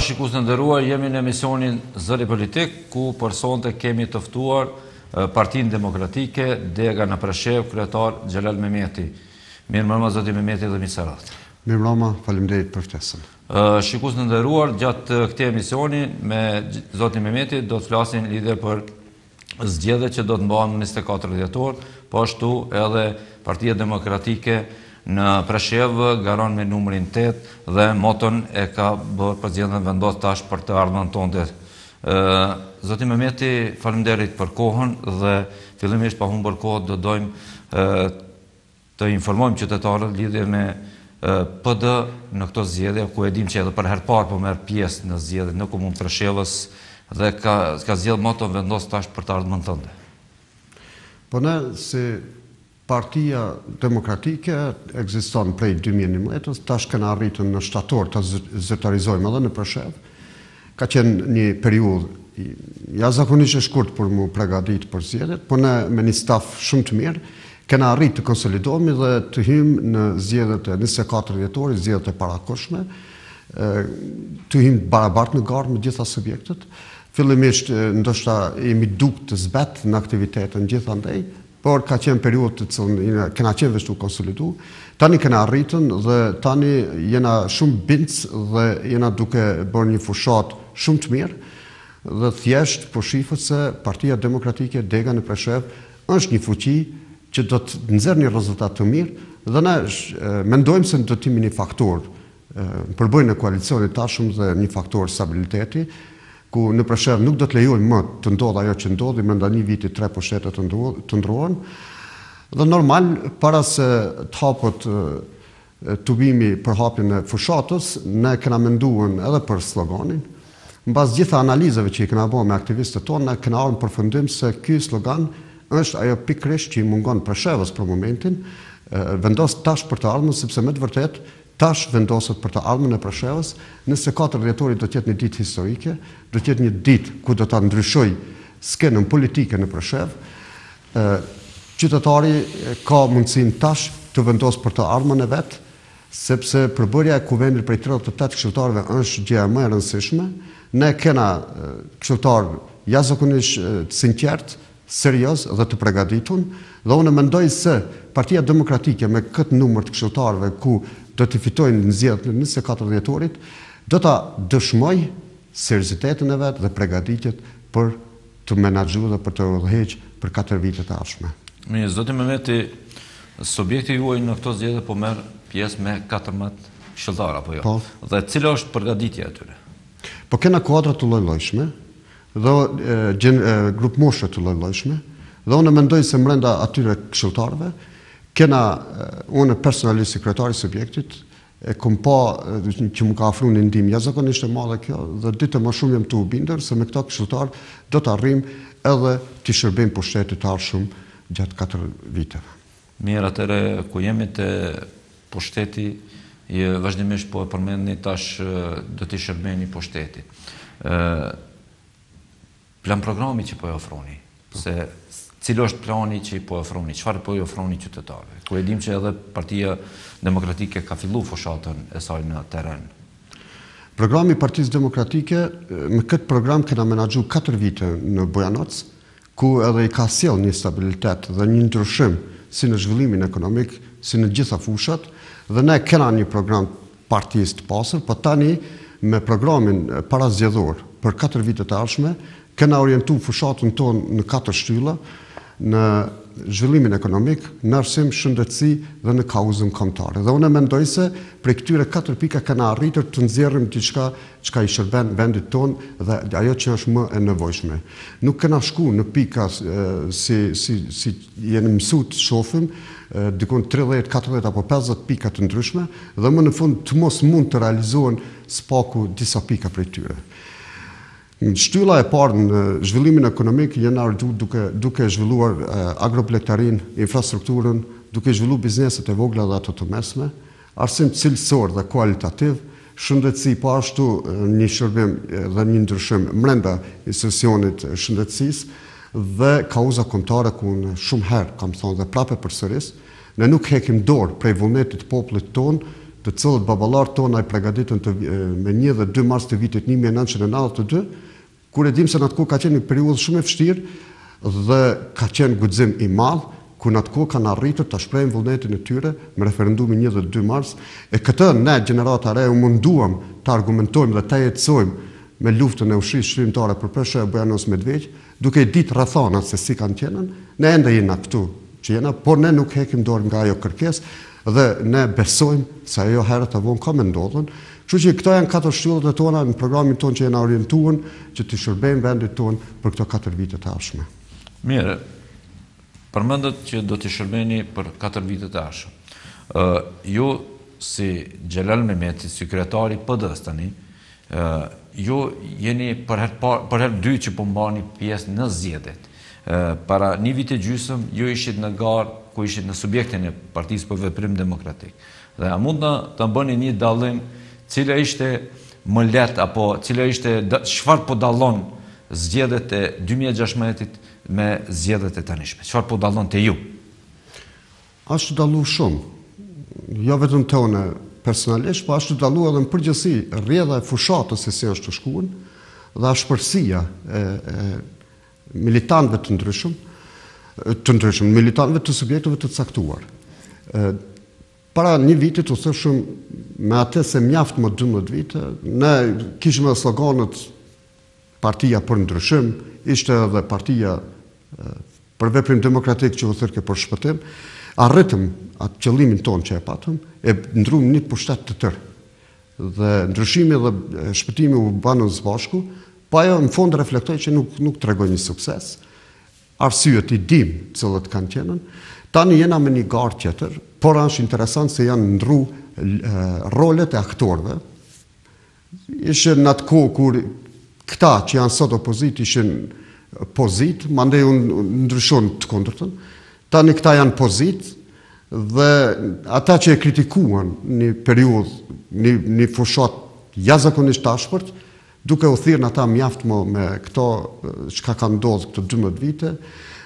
Shikues të nderuar, jemi në emisionin Zëri Politik, ku për sonte kemi të ftuar Partinë Demokratike, dega në Preshev, kryetar Xhelal Memeti. Mirëmbrëma zoti Memeti dhe mirëserat. Mirëmbrëma, faleminderit për ftesën. Shikues të nderuar, gjatë këtij emisioni me zotin Memeti do të flasin lidhje për zgjedhjet që do të mbahen në 24 dhjetor, po ashtu edhe Partia Demokratike në Preshev garon me numrin 8 dhe moton e ka bërë përzgjedhjen vendos tash për të ardhmen tonë. Zoti Memeti, faleminderit për kohën dhe fillimisht pa humbur kohë do dojmë të informojmë qytetarët lidhje me PD në këto zgjedhje, ku e dim që edhe për herë parë po merr pjesë në zgjedhjet në komunë Preshevës dhe ka zgjedh moton vendos tash për të ardhmen tënde. Po ne si Partia Demokratike ekziston prej 2011, tash kena arritur në shtator të zyrtarizojmë edhe në Preshev. Ka qenë një periudhë jashtëzakonisht e shkurt për mu përgatitur për zgjedhjet, po ne me një staf shumë të mirë kena arritur të konsolidohemi dhe të hyjmë në zgjedhjet e 24 dhjetorit, zgjedhjet e parakohshme, të hyjmë barabartë në garë me gjitha subjektet. Fillimisht ndoshta jemi duk të zbet në aktivitetën gjithandej, por ka qenë periudhë të cilën kena qenë vështu konsolidu. Tani kena arritën dhe tani jena shumë bindës dhe jena duke bërë një fushat shumë të mirë dhe thjesht po shifët se Partia Demokratike dega në Preshev është një fuqi që do të nxjerrë një rezultat të mirë dhe ne mendojmë se do të jemi një faktor përbërjen e koalicionit tashëm dhe një faktor stabiliteti, ku në Preshev nuk do të lejojmë më të ndodhë ajo që ndodhi, brenda një viti 3 pushtete të ndrohen. Dhe normal, para se të hapet tubimi për hapjen e fushatës, ne kena menduar edhe për sloganin. Mbas gjitha analizave që i kena bërë me aktivistët tonë, ne kena ardhur në përfundim se ky slogan është ajo pikërisht që i mungon Preshevës për momentin, vendos tash për të ardhmen, sepse me të vërtetë tash vendoset për të ardhmen e Preshevës. 24 dhjetorit do të jetë një ditë historike, do të jetë një ditë ku do ta ndryshoj skenën politike në Preshev. Qytetari ka mundësinë tash të vendosë për të ardhmen e vet, sepse përbërja e kuvendit prej 38 këshilltarëve është gjëja më e rëndësishme. Ne kena këshilltarë jashtëzakonisht të sinqert, serioz dhe të përgatitur, dhe unë mendoj se Partia Demokratike me këtë numër të këshilltarëve ku do të fitojnë në zgjedhjet në 24 dhjetorit, do ta dëshmoj seriozitetin e vet dhe përgatitjet për të menaxhuar dhe për të udhëhequr për 4 vite të ardhshme. Mirë, zoti Memeti, subjekti juaj në këto zgjedhje po merr pjesë me 14 këshilltar apo jo? Po. Dhe cila është përgatitja e tyre? Po kena kuadra të lloj-llojshme dhe grup moshe të lloj-llojshme, dhe unë mendoj se brenda atyre këshilltarëve kena unë personalisht sekretari subjektit e kom pa që më ka ofruar një ndihmë jashtëzakonisht e madhe kjo dhe ditë më shumë jam të u bindur se me këto këshilltar do të arrijmë edhe të shërbejmë pushtetit të ardhshëm gjatë 4 viteve. Mirë, atëre ku jemi te pushteti, vazhdimisht po e përmendni tash do të shërbejeni pushtetit. Plan programi që po e ofroni, se cili është plani që po e ofroni, çfarë po i ofroni qytetarëve? Ku e dim që edhe Partia Demokratike ka filluar fushatën e saj në terren. Programi i Partisë Demokratike, me këtë program kena menaxhuar 4 vite në Bojanoc, ku edhe i ka sjell një stabilitet dhe një ndryshim si në zhvillimin ekonomik, si në gjitha fushat, dhe ne kena një program partisë të pasur, po tani me programin parazgjedhor për 4 vite të ardhshme kena orientu fushatën tonë në 4 shtylla, në zhvillimin ekonomik, në arsim, shëndetësi dhe në kauzën kombëtare. Dhe unë mendoj se prej këtyre 4 pika kena arritur të nxjerrim diçka që i shërben vendit tonë dhe ajo që është më e nevojshme. Nuk kena shku në pika si jeni mësuar të shohim, dikon 30, 40 apo 50 pika të ndryshme dhe më në fund të mos mund të realizohen spaku disa pika prej tyre. Shtylla e parë në zhvillimin ekonomik jena duke zhvilluar agroplegtarin, infrastrukturën, duke zhvilluar bizneset e vogla dhe ato të mesme, arsim cilësor dhe kualitativ, shëndetësi po ashtu një shërbim dhe një ndryshim brenda institucionit shëndetësisë dhe kauza kombëtare ku në shumë herë kam thonë dhe prapë përsëris, ne nuk hekim dorë prej vullnetit të popullit tonë të cilët baballarët tona i përgatitën me 1 dhe 2 mars të vitit 1992, kur e dim se në atë kohë ka qenë një periudhë shumë e vështirë dhe ka qenë guxim i madh, ku në atë kohë kanë arritur të shprehin vullnetin e tyre me referendumin 1 dhe 2 mars, e këtë ne gjenerata e re u munduam të argumentojmë dhe të jetësojmë me luftën e ushtrisë shërimtare për Preshë e Bujanos Medveq, duke i ditë rrethonat se si kanë qenë, ne ende jena këtu që jena, por ne nuk hekim dorë nga ajo kërkesë dhe ne besojmë se ajo herët e vonë ka me ndodhën. Kështu që këto janë 4 shtyllat e tona në programin tonë që jena orientuar që të shërbejmë vendit tonë për këto 4 vite të ardhshme. Mirë, përmendet që do të shërbeni për 4 vite të ardhshme. Ju si Xhelal Memeti, si kryetari PD-s tani, ju jeni për herë 2 që po mbani pjesë në zgjedhjet. Para 1 vit e gjysmë ju ishit në garë ku ishit në subjektin e Partisë për Veprim Demokratik. Dhe a mund të bëni një dallim cila ishte më lehtë apo cila ishte çfarë po dallon zgjedhjet e 2016-it me zgjedhjet e tanishme? Çfarë po dallon te ju? Ashtu dallu shumë. Jo vetëm tonë personalisht, po ashtu dallu edhe në përgjithësi rrjedha e fushatës se si është të shkuën dhe ashpërsia e militantëve të ndryshëm, militantëve të subjekteve të caktuar. Para 1 vitit u thëshëm me atë se mjaft më 12 vite, ne kishim edhe sloganët Partia për ndryshim, ishte edhe Partia për Veprim Demokratik që u thërke për shpëtim, arritëm atë qëllimin tonë që e patëm, e ndrum një pushtet të tërë. Dhe ndryshimi dhe shpëtimi u banë së bashku, pa ajo në fond reflektoj që nuk tregoj një sukses, arsyet i dim cilët kanë qenën, tani jena me një garë tjetër, por është interesant se janë ndru rolet e aktorëve. Ishe në atë kohë kur këta që janë sot opozit ishin pozit, mandej unë ndryshon të kundërtën, tani këta janë pozit dhe ata që e kritikuan një periudhë, një fushat jashtëzakonisht ashpërt, duke u thirrë ata mjaft më me këto çka ka ndodhur këto 12 vite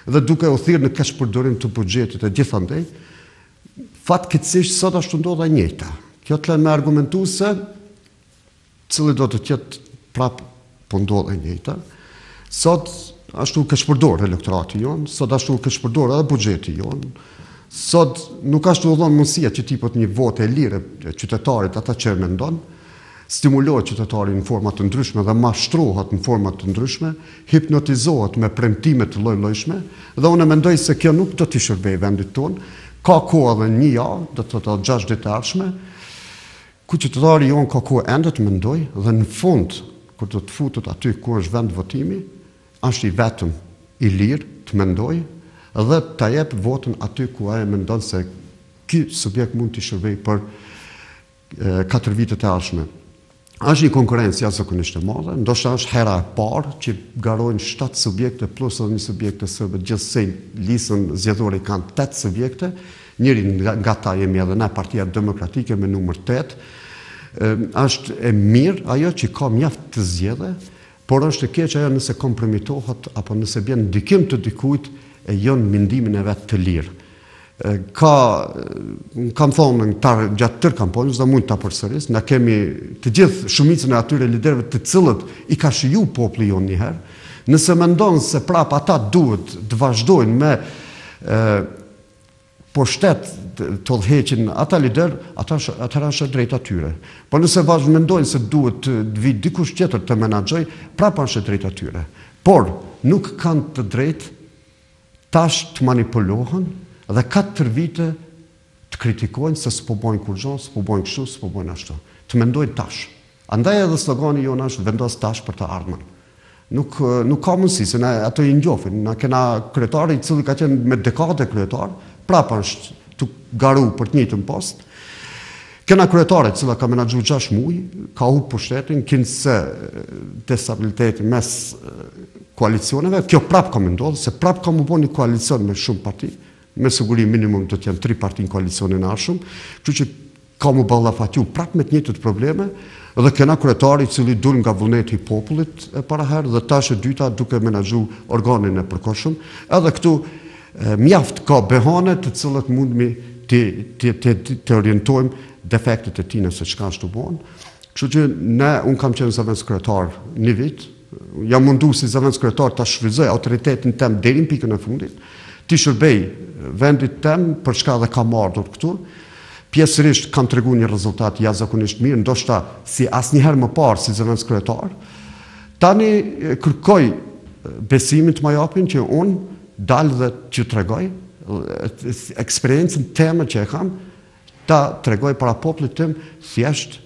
dhe duke u thirrë në keqpërdorim të buxhetit e gjithandej, fatkeqësisht sot ashtu ndodh e njëjta. Kjo të lën me argumentu se cili do të jetë prap po ndodh e njëjta. Sot ashtu keqpërdor elektorati jon, sot ashtu keqpërdor edhe buxheti jon. Sot nuk ashtu u dhon mundësia që tipot një votë e lirë e qytetarit ata që mendon, stimulohet qytetari në forma të ndryshme dhe mashtrohet në forma të ndryshme, hipnotizohet me premtime të lloj-llojshme dhe unë mendoj se kjo nuk do t'i shërbejë vendit tonë. Ka kohë edhe 1 javë, do të thotë 6 ditë të ardhshme, ku qytetari jon ka kohë ende të mendoj dhe në fund kur do të futet aty ku është vend votimi, është i vetëm i lirë të mendoj dhe ta jep votën aty ku ai mendon se ky subjekt mund t'i shërbejë për 4 vitet e ardhshme. Është një konkurencë jashtëzakonisht e madhe, ndoshta është hera e parë që garojnë 7 subjekte plus edhe një subjekt të sërbët, gjithsej listën zgjedhore kanë 8 subjekte, njëri nga ta jemi edhe ne Partia Demokratike me numër 8. Është e mirë ajo që ka mjaft të zgjedhje, por është e keq ajo nëse kompromitohet apo nëse bën ndikim të dikujt e jo në mendimin e vet të lirë. Kam thonë gjatë tërë kampanjës dhe mund të përsëris, ne kemi të gjithë shumicën e atyre liderëve të cilët i ka shiju populli jonë njëherë, nëse mendon se prap ata duhet të vazhdojnë me pushtet të udhëheqin ata lider, atëra është drejt atyre. Po nëse mendojnë se duhet të vi dikush tjetër të menaxhoj, prap është drejt atyre. Por nuk kanë të drejtë tash të manipulohen dhe 4 vite të kritikojnë se s'po bojnë kur gjo, s'po bojnë kështu, s'po bojnë ashtu. Të mendojnë tash. Andaj edhe slogani jonë është vendos tash për të ardhmen. Nuk ka mundësi, se ne ato i njofin. Na kena kryetari i cili ka qenë me dekade kryetar, prapa është të garu për të njëjtën post. Kena kryetare cila ka menaxhu 6 muaj, ka humbur pushtetin, kinse destabiliteti mes koalicioneve. Kjo prap ka ndodhur, se prap ka më bën një koalicion me shumë parti. Me siguri minimum do të jenë 3 parti në koalicionin e ardhshëm, kështu që ka më ballafatju prap me të njëjtat probleme dhe kena kryetari i cili dul nga vullneti i popullit e paraherë dhe tash e dyta duke menaxhu organin e përkohshëm. Edhe këtu mjaft ka behane të cilët mundmi të orientojmë defektet e tina se çka është të bon. Kështu që unë kam qenë zëvendës kryetar një vit, jam mundu si zëvendës kryetar ta shfrytëzoj autoritetin tem deri në pikën e fundit, ti shërbej vendit tem për çka dhe kam ardhur këtu. Pjesërisht kam treguar një rezultat jashtëzakonisht mirë, ndoshta si asnjëherë më parë si zëvendës kryetar. Tani kërkoj besimin të më japin që unë dalë dhe që tregoj eksperiencën teme që e kam, ta tregoj para popullit tim thjesht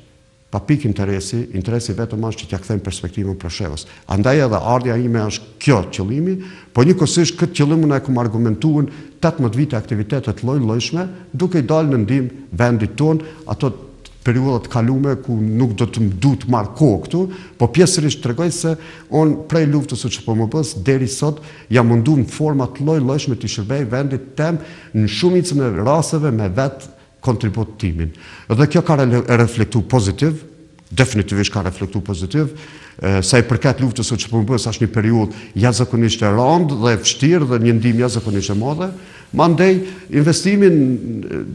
pa pikë interesi vetëm është që t'ja kthejmë perspektivën Preshevës. Andaj edhe ardha ime është kjo qëllimi, po njëkohësisht këtë qëllim unë e kam argumentuar 18 vite aktivitetet lloj-llojshme, duke i dalë në ndihmë vendit tonë, ato periudhat kalume ku nuk do të më duhet marr kohë këtu, po pjesërisht tregoj se unë prej luftës së CPMB-s deri sot jam munduar në forma të lloj-llojshme të shërbej vendit tem në shumicën e rasteve me vetë kontributimin. Dhe kjo ka reflektu pozitiv, definitivisht ka reflektu pozitiv, sa i përket luftës së CPMB-s është një periudhë jashtëzakonisht e rëndë dhe e vështirë dhe një ndihmë jashtëzakonisht e madhe. Mandej investimin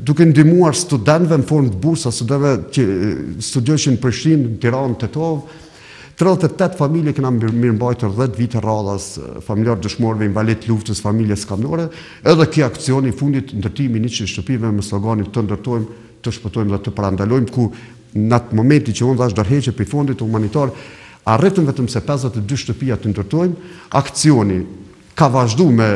duke ndihmuar studentëve në formë të bursa, studentëve që studiojnë në Prishtinë, në Tiranë, Tetov, 38 familje kena mirëmbajtur 10 vite radhas, familjar dëshmorëve, invalid luftës, familje skamnore, edhe kjo akcioni i fundit ndërtimi 100 shtëpive me sloganin të ndërtojmë, të shpëtojmë dhe të parandalojmë, ku në atë momenti që unë dhash ndërheqje për fondit humanitar, arritëm vetëm se 52 shtëpia të ndërtojmë, akcioni ka vazhdu me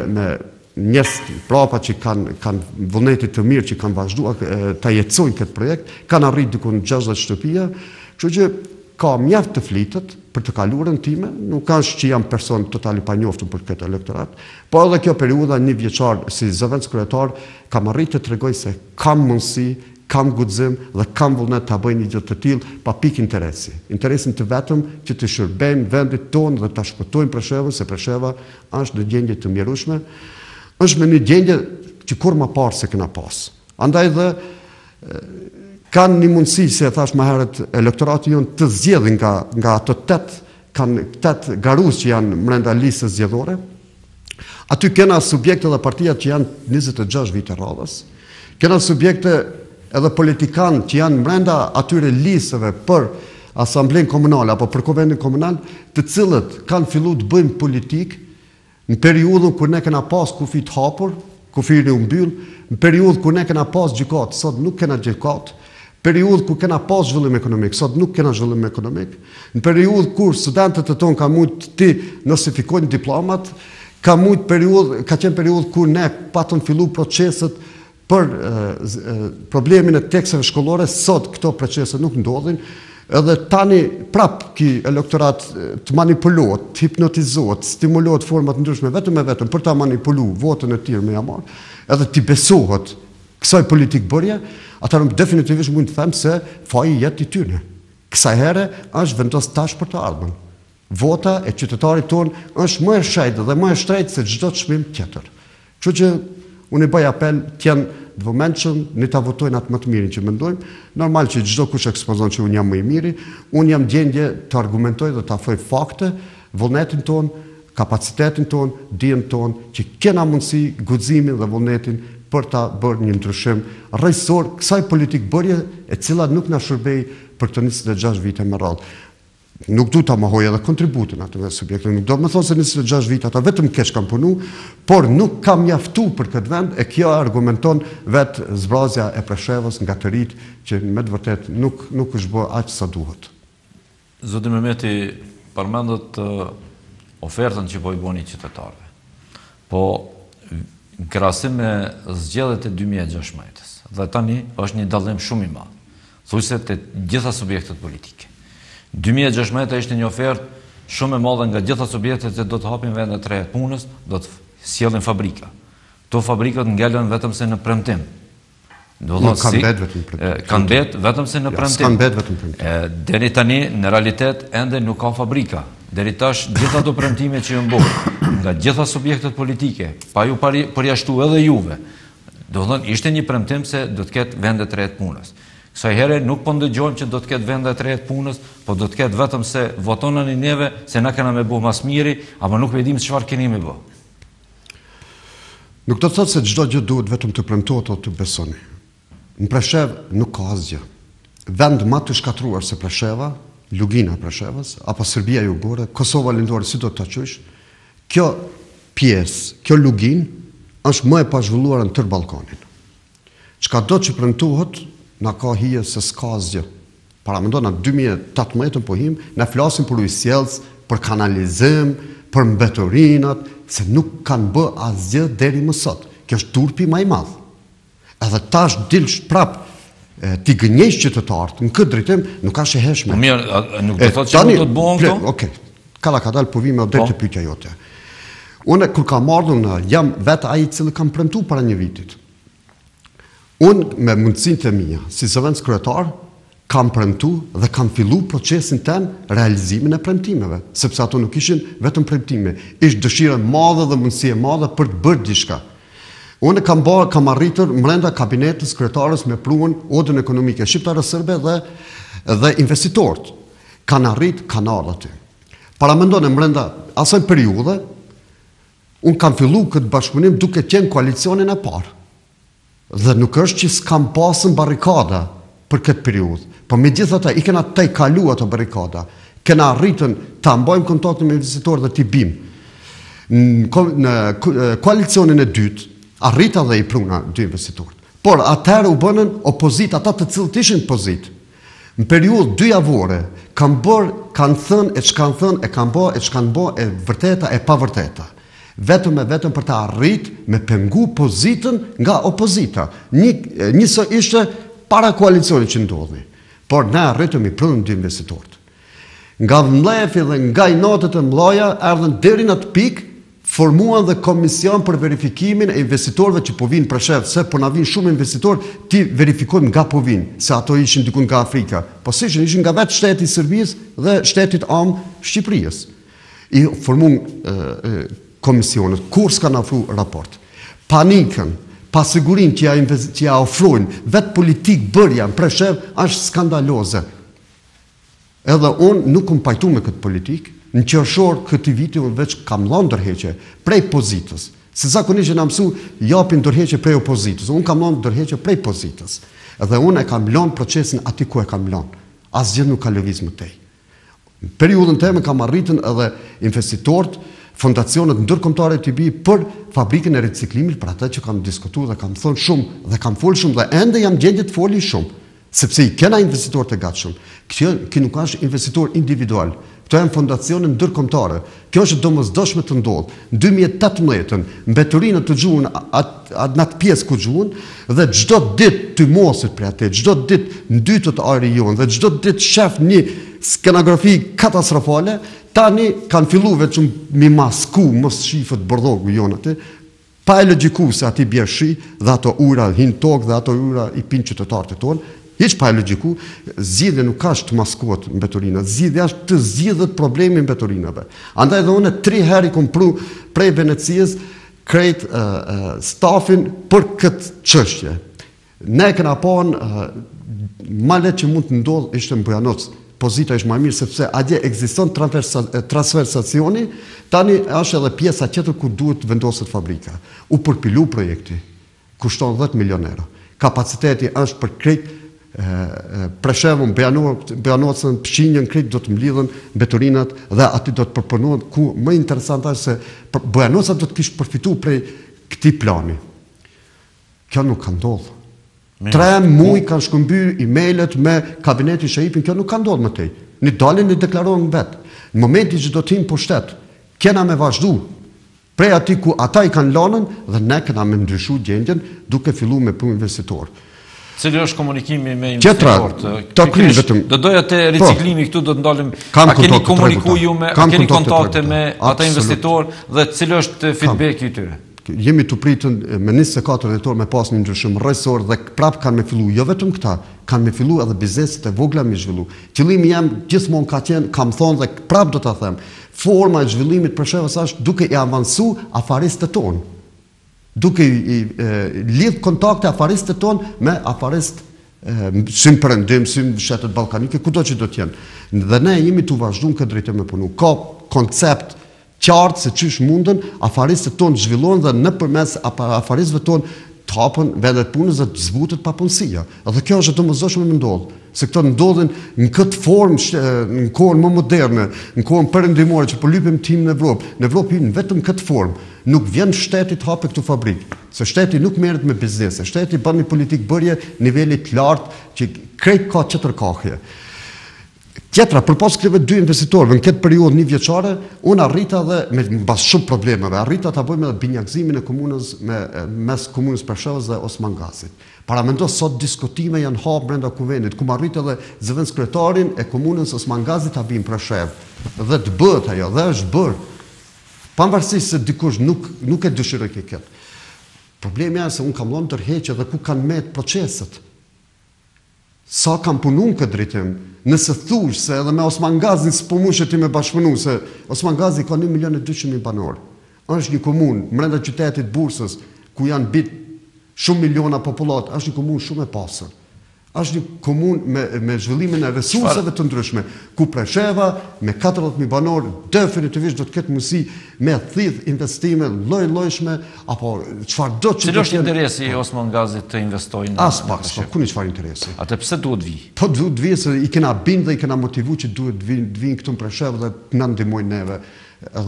njerëz prapa që kanë vullnetit të mirë që kanë vazhdu ta jetësojnë këtë projekt, kanë arrit diku në 60 shtëpia, kështu që ka mjaft të flitet për të kaluarën time, nuk është që jam person totali pa njoftun për këtë elektorat, po edhe kjo periudha një vjeçar si zëvendës kryetar kam arritur të tregoj se kam mundësi, kam guxim dhe kam vullnet ta bëj një gjë të tillë pa pikë interesi. Interesin të vetëm që të shërbejmë vendit tonë dhe ta shpëtojmë Preshevën, se Presheva është në gjendje të mjerueshme, është me një gjendje që kur më parë se kena pas. Andaj dhe kanë një mundësi, se e thash më herët, elektorati jonë të zgjedhin nga ato 8 garuz që janë brenda listës zgjedhore. Aty kena subjekte dhe partijat që janë 26 vite radhës. Kena subjekte edhe politikanë që janë brenda atyre listëve për asamblenë komunale apo për konventin komunal, të cilët kanë filluar të bëjnë politikë në periudhën kur ne kena pas kufi të hapur, kufiri u mbyll, në periudhë kur ne kena pas gjykatë, sot nuk kena gjykatë, periudhë kur kena pas zhvillim ekonomik, sot nuk kena zhvillim ekonomik, në periudhë kur studentët e tonë ka mujtë të nostrifikojnë diplomat, ka qenë periudhë kur ne patëm fillu proceset për problemin e tekseve shkollore, sot këto procese nuk ndodhin, edhe tani prap ki elektorat të manipulohet, të hipnotizohet, stimulohet format ndryshme vetëm për ta manipulu votën e tjerë me jamar, edhe t'i besohet kësaj politik bërje, atëherë definitivisht mund të them se faji jetë i tyre. Kësaj here është vendos tash për të ardhmen. Vota e qytetarit tonë është më e shajtë dhe më e shtrejtë se çdo çmim tjetër. Kështu që unë i bëj apel të jenë të vëmendshëm, ne ta votojnë atë më të mirin që mendojmë. Normal që çdo kush ekspozon që unë jam më i miri, unë jam gjendje të argumentoj dhe të afroj fakte, vullnetin tonë, kapacitetin tonë, dijen tonë, që kena mundësi guximin dhe vullnetin për ta bërë një ndryshim rrethësor kësaj politik bërje e cila nuk na shërbej për të 26 vite me radhë. Nuk du ta mohoj edhe kontributin atyre subjekteve, nuk do të më thonë se 26 vite ata vetëm keq kanë punu, por nuk kam mjaftu për këtë vend e kjo argumenton vetë zbrazja e Preshevës nga të rit që me të vërtet nuk është bërë aq sa duhet. Zoti Memeti përmendët ofertën që po i bëni qytetarëve. Po në krahasim me zgjedhjet e 2016-s. Dhe tani është një dallim shumë i madh. Thuajse të gjitha subjektet politike. 2016 ishte një ofertë shumë e madhe nga gjitha subjektet që do të hapin vende të reja të punës, do të sjellin fabrika. Këto fabrikat ngelen vetëm se në premtim. Kanë vetë vetëm se në premtim. Deri tani në realitet ende nuk ka fabrika. Deri tash gjitha ato premtime që janë bërë nga gjitha subjektet politike, pa ju përjashtu edhe juve. Do të thonë ishte një premtim se do të ketë vende të reja të punës. Kësaj here nuk po ndëgjojmë që do të ketë vende të reja të punës, po do të ketë vetëm se votonani neve se na kena me bëu mas miri, apo nuk e dim çfarë keni me bë. Nuk do të thotë se çdo gjë duhet vetëm të premtohet o të besoni. Në Preshev nuk ka asgjë. Vend më të shkatruar se Presheva, Lugina Preshevës, apo Serbia Jugore, Kosova Lindore, si do të qysh, kjo pjesë, kjo Lugin, është më e pazhvilluar në tërë Ballkanin. Çka do që premtohet, na ka hije se s'ka asgjë. Para mendon në 2018 po him, ne flasim për ujësjellës, për kanalizim, për mbetorinat, se nuk kanë bë asgjë deri më sot. Kjo është turpi më i madh. Edhe tash dilsh prap ti gënjesh qytetarët në këtë drejtim nuk ka sheheshme. Po mirë, nuk do thotë që nuk do të bëhen këto? Okej. Kalla ka dalë po vime drejt të pyetja jote. Unë kur kam ardhur jam vetë ai i cili kam premtuar para një vitit. Unë me mundësinë e mia, si zëvendës kryetar, kam premtuar dhe kam filluar procesin ten realizimin e premtimeve, sepse ato nuk ishin vetëm premtime, ishte dëshira e madhe dhe mundësi e madhe për të bërë diçka. Unë kam arritur brenda kabinetës kryetarës me pruën odën ekonomike shqiptare-serbe dhe investitorët. Kanë arrit kanalat aty. Para mendon brenda asaj periudhe, unë kam filluar këtë bashkëpunim duke qenë koalicionin e parë. Dhe nuk është që s'kam pasën barrikada për këtë periudhë. Po megjithatë i kena të kalu ato barrikada. Kena arritën ta mbajmë kontaktin me investitorët dhe t'i bim. Në koalicionin e dytë arrita dhe i pruna dy investitorët. Por atëherë u bënën opozit, ata të cilët ishin opozit. Në periudhë 2 javore kanë thënë e ç'kan thënë, e kanë bë, e ç'kan bë, e vërteta e pa vërteta. Vetëm për të arrit me pengu pozitën nga opozita. Njësë ishte para koalicionit që ndodhi. Por ne arritëm i prunën dy investitorët. Nga mlefi dhe nga i natët e mlaja, erdhen deri në atë pikë, formuan dhe komision për verifikimin e investitorëve që po vinë Preshev, se po na vinë shumë investitorë, ti verifikojmë nga po vinë, se ato ishin dikun nga Afrika. Po si ishin nga vetë shteti i Serbisë dhe shtetit amë Shqipërisë. I formuan komisionet, kur s'kan ofruar raport. Panikën, pasigurin që ja ofrojnë, vetë politik bërja në Preshev është skandaloze. Edhe unë nuk më pajtu me këtë politikë, në qershor këtij viti unë veç kam lënë ndërheqje prej pozitës. Se zakonisht na mësu japin ndërheqje prej opozitës. Unë kam lënë ndërheqje prej pozitës. Edhe unë e kam lënë procesin aty ku e kam lënë. Asgjë nuk ka lëviz më tej. Në periudhën time kam arritën edhe investitorët, fondacionet ndërkombëtare të bi për fabrikën e riciklimit, për atë që kam diskutuar dhe kam thënë shumë dhe kam folë shumë dhe ende jam gjendje të foli shumë, sepse i kena investitorë të gatshëm. Kjo nuk është investitor individual. Këto janë fondacione ndërkombëtare. Kjo është domosdoshme të ndodhë. Në 2018 mbeturinë të gjuhën në atë pjesë ku gjuhën dhe çdo ditë të mosit për atë, çdo ditë ndytët ajri jonë dhe çdo ditë shef një skenagrafi katastrofale, tani kanë fillu veçum mi masku mos shifët bërdogu jonë atë, pa e logjiku se ati bjerë shi dhe ato ura hinë tokë dhe ato ura i pinë qytetarët e tonë. Hiç pa e logjiku, zgjidhja nuk ka të maskuat mbetorinat, zgjidhja është të zgjidhet problemi mbetorinave. Andaj dhe unë 3 herë i kom pru prej Venecijës krejt stafin për këtë çështje. Ne kena panë ma le që mund të ndodhë ishte në Bujanoc, pozita ishte më mirë sepse atje ekziston transversacioni, tani është edhe pjesa tjetër ku duhet vendoset fabrika. U përpilu projekti, kushton 10 milion euro. Kapaciteti është për krejt Preshevën, Bujanocën, Pshinjën, krejt do të mblidhen mbetorinat dhe aty do të përpunohet ku më interesant është se Bujanoca do të kishte përfituar prej këtij plani. Kjo nuk ka ndodhur. 3 muaj kanë shkëmbyer emailët me kabinetin Shahipin, kjo nuk ka ndodhur më tej. Në dalin në deklarohen vetë. Në momentin që do të himë pushtet, kena me vazhdu prej aty ku ata i kanë lënën dhe ne kena me ndryshu gjendjen duke filluar me punë investitor. Cili është komunikimi me investitorët? Do doja te riciklimi këtu do të ndalim. A keni komunikuar ju me, a keni kontakte me ata investitorë dhe cili është feedbacki i tyre? Jemi të pritën me 24 dhjetor me pas një ndryshim rrethor dhe prap kanë me fillu, jo vetëm këta, kanë me fillu edhe bizneset e vogla me zhvillu. Qëllimi jam gjithmonë ka qenë, kam thonë dhe prap do ta them, forma e zhvillimit për Shevës është duke i avancu afaristët tonë. Duke i lidh kontakte afaristët tonë me afarist sym perëndim, sym shtetet ballkanike, kudo që do të jenë. Dhe ne jemi të vazhduar këtë drejtim me punu. Ka koncept qartë se çish mundën afaristët tonë zhvillojnë dhe nëpërmes afaristëve tonë të hapën vendet punës dhe të zbutet papunësia. Dhe kjo është domosdoshme me ndodhë, se këto ndodhin në këtë formë në kohën më moderne, në kohën perëndimore që po lypim tim në Evropë. Në Evropë hyn vetëm këtë formë. Nuk vjen shteti të hapë këtu fabrikë, se shteti nuk merret me biznese. Shteti bën një politikë bërje nivelit të lartë që krejt ka qëtërkahje. Tjetra, përpas këtyre dy investitorëve në këtë periudhë një vjeçare, unë arrita dhe mbas shumë problemeve, arrita ta bëjmë edhe binjakzimin e komunës mes komunës Preshevës dhe Osman Gazit. Paramendo sot diskutime janë hapur brenda kuvendit, ku arrit edhe zëvendës kryetarin e komunës Osman Gazit ta vinë Preshevë. Dhe të bëhet ajo, dhe është bërë. Pavarësisht se dikush nuk e dëshiroj këtë. Problemi është se unë kam lënë tërheqje dhe ku kanë met proceset. Sa kam punu në këtë drejtim, nëse thush se edhe me Osman Gazin s'po mushe ti me bashkëpunu, se Osman Gazi ka 1.200.000 banor. Është një komunë, mrenda qytetit Bursës, ku janë bit shumë miliona popullat, është një komunë shumë e pasër. Është një komunë me zhvillimin e resurseve të ndryshme, ku Presheva me 40.000 banor definitivisht do të ketë mundësi me thith investime lloj-llojshme apo çfarë do të Cili është interesi i Osman Gazit të investojë në Preshevë? Ku një çfarë interesi? Atë pse duhet vi? Po duhet vi se i kena bind dhe i kena motivu që duhet vinë këtu në Preshevë dhe na ndihmojnë neve.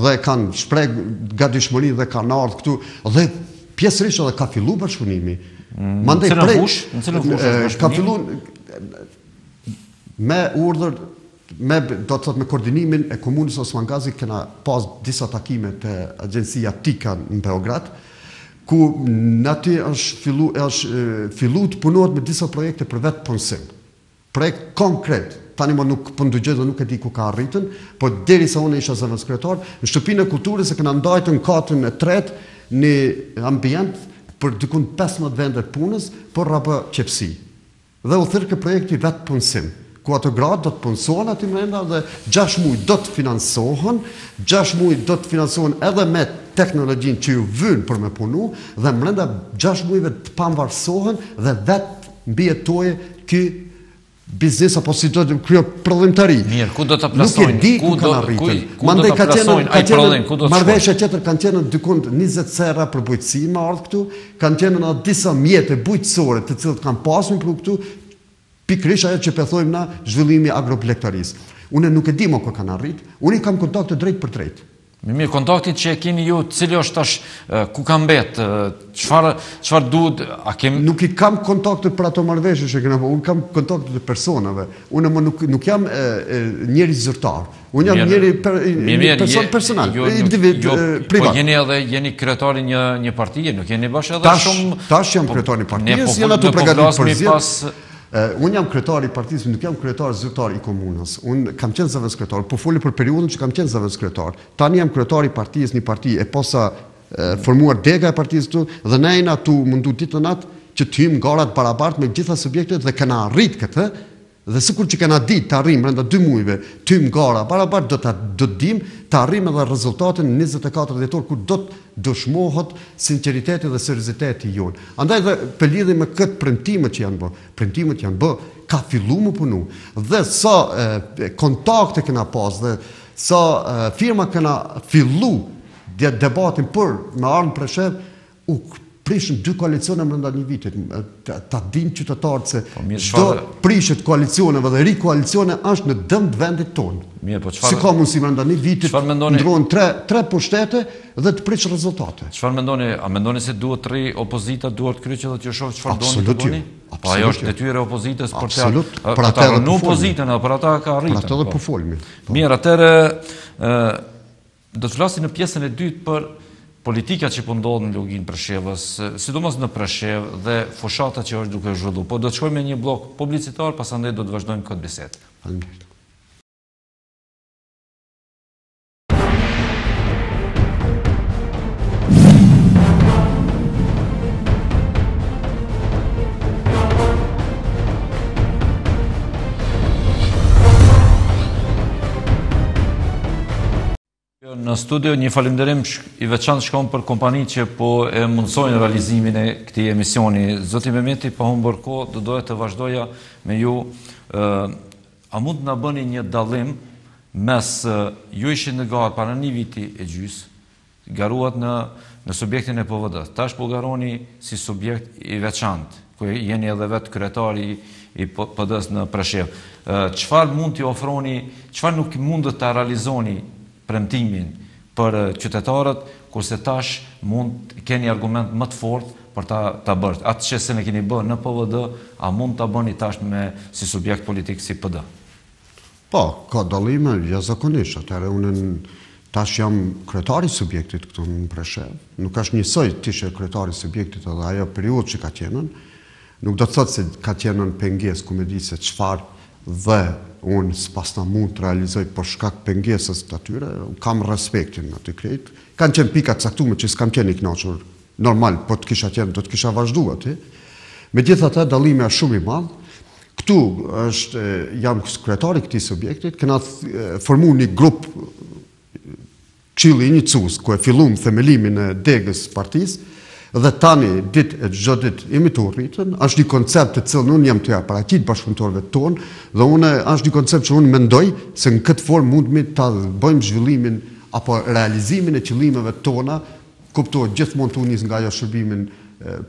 Dhe kanë shpreh gatishmëri dhe kanë ardhur këtu dhe pjesërisht edhe ka filluar bashkëpunimi. Mandej ka filluar me urdhër do të thotë me koordinimin e komunës Osman Gazi kena pas disa takime te agjencia TIKA në Beograd, ku aty është fillu të punohet me disa projekte për vetë punësim. Projekt konkret. Tani më nuk po ndëgjoj dhe nuk e di ku ka arritën, po derisa unë isha zëvendës kryetar, në shtëpinë e kulturës e kena ndajtur në katrin e tretë në ambient për dikun 15 vendet punës, por rrapë qepsi. Dhe u thirrë projekti vetë punësim, ku ato gratë do të punësohen aty brenda dhe 6 muaj do të financohen, 6 muaj do të financohen edhe me teknologjinë që ju vyn për me punu, dhe brenda 6 muajve të pavarësohen dhe vetë mbijetoje ky biznes apo si do të kryo prodhimtari. Mirë, ku do ta plasojnë? Ku do ta plasojnë? Marrëveshja tjetër kanë qenë dikun 20 serra për bujqësi më ardh këtu, kanë qenë në disa mjete bujqësore të cilët kanë pasur për këtu, pikërisht ajo që thojmë na zhvillimi agroplektarisë. Unë nuk e di më ku kanë arrit, unë kam kontakte drejt për drejt. Mirë, kontaktin që e keni ju, cili është tash, ku ka mbet, çfarë duhet, a kemi... Nuk i kam kontakte për ato marrëveshje që kena, unë kam kontakte të personave. Unë nuk jam njeri zyrtar. Unë jam njeri person personal, individ privat. Po jeni kryetari një partije, nuk jeni bashkë edhe shumë... Tash jam kryetari i partijës, janë ato përgatitur për zgjedhje. Unë jam kryetari i partisë, nuk jam kryetari zyrtar i komunës. Unë kam qenë zëvendës kryetar, po foli për periudhën që kam qenë zëvendës kryetar. Tani jam kryetari i partisë, një parti e posa formuar dega e partisë këtu dhe ne jena tu mundu ditë të natë që të hyjmë garat barabartë me gjitha subjektet dhe kena arrit këtë. Dhe sikur që kena ditë të arrim brenda 2 muajve, të hyjmë gara barabartë, do të dim të arrim edhe rezultatin në 24 dhjetor ku do të dëshmohet sinqeriteti dhe serioziteti jonë. Andaj dhe për lidhje me këtë premtimet që janë bë, ka fillu më punu. Dhe sa kontakte kena pas dhe sa firma kena fillu debatin për me ardhmë Preshevë, u prishën 2 koalicione brenda një vitit. Ta dinë qytetarët se çdo prishet koalicioneve dhe rikoalicione është në dëm të vendit tonë. Si ka mundësi brenda një vitit ndrohen 3 pushtete dhe të prish rezultate. Çfarë mendoni? A mendoni se duhet të opozita duhet kryqë dhe të shoh çfarë doni të bëni? Po ajo është detyrë e opozitës për të në opozitën, për ata ka arritur. Për atë dhe po folmi. Mirë, atëherë do të flasim në pjesën e dytë për politika që po ndodh në loginë Preshevës, sidomos në Preshevë dhe fushata që është duke zhvilluar. Po do të shkojmë me një blok publicitar, pasandej do të vazhdojmë këtë bisedë. Faleminderit. Në studio një falënderim i veçantë shkon për kompaninë që po e mundsojnë realizimin e këtij emisioni. Zoti Memeti, pa humbur kohë, do doja të vazhdoja me ju. A mund të na bëni një dallim mes ju ishin në garë para një viti e gjys garuat në subjektin e PVD-s. Tash po garoni si subjekt i veçantë, ku jeni edhe vetë kryetari i PD-s në Preshevë. Çfarë mund t'i ofroni, çfarë nuk mund të realizoni premtimin për qytetarët, kurse tash mund keni argument më të fortë për ta bërë. Atë që se ne keni bërë në PVD, a mund ta bëni tash si subjekt politik si PD? Po, ka dallime jashtëzakonisht. Atëherë unë tash jam kryetari i subjektit këtu në Preshevë. Nuk është njësoj të ishe kryetari i subjektit edhe ajo periudhë që ka qenën. Nuk do të thotë se ka qenën pengesë ku me di se çfarë dhe unë s'pas na mund të realizoj për shkak pengesës të atyre, kam respektin aty krejt. Kanë qenë pika të caktuara që s'kam qenë i kënaqur. Normal, po të kisha qenë, do të kisha vazhduar aty. Megjithatë, dallimi është shumë i madh. Këtu jam kryetari i këtij subjektit, kena formuar një grup këshilli iniciues ku e filluam themelimin e degës partisë dhe tani çdo ditë jemi të rritën. Është një koncept të cilën unë jam të paraqit bashkëpunëtorëve tonë dhe është një koncept që unë mendoj se në këtë formë mundemi ta bëjmë zhvillimin apo realizimin e qëllimeve tona, kuptohet gjithmonë të unis nga ajo shërbimin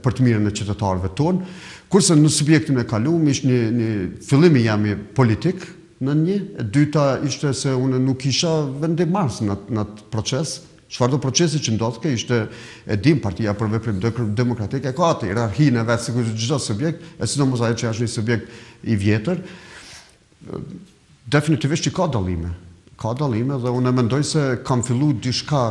për të mirën e qytetarëve tonë. Kurse në subjektin e kaluam ishte një fillimi jam politik në një, e dyta ishte se unë nuk isha vendimmarrës në atë proces. Çfarëdo procesi që ndodhte ishte e dim Partia për Veprim Demokratik ka atë hierarkinë e vet sikur çdo subjekt, e sidomos ajo që është një subjekt i vjetër. Definitivisht ka dallime. Ka dallime dhe unë mendoj se kam filluar diçka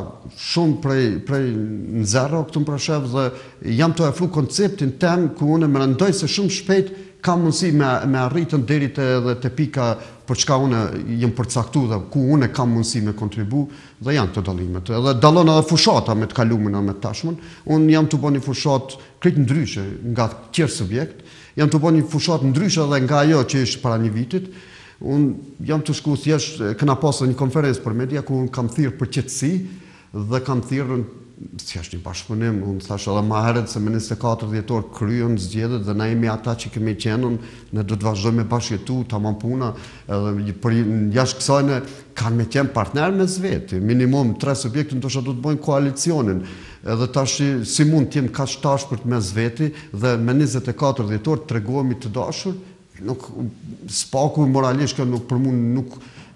shumë prej në zero këtu në Preshevë dhe jam të ofruar konceptin tem ku unë mendoj se shumë shpejt kam mundësi me arritën deri te pika për çka unë jam përcaktuar dhe ku unë kam mundësi me kontribu dhe janë këto dallimet. Edhe dallon edhe fushata me të kalumin edhe me të tashmen. Unë jam të bëni fushat krejt ndryshe nga tjerë subjekt. Jam të bëni fushat ndryshe edhe nga ajo që ishte para një vitit. Unë jam të shku thjesht, kena pasur një konferencë për media ku unë kam thirrë për qetësi dhe kam thirrë thjesht një bashkëpunim. Unë thash edhe më herët se me 24 dhjetor kryen zgjedhjet dhe na jemi ata që kemi qenë, ne do të vazhdojmë me bashkëjetu, tamam puna, edhe për jashtë kësaj kanë me qenë partner me zveti. Minimum 3 subjekte ndoshta do të bëjnë koalicionin. Edhe tash si mund të jenë kaq tash për të me zveti dhe me 24 dhjetor tregohemi të dashur. Nuk spaku moralisht kjo nuk për mua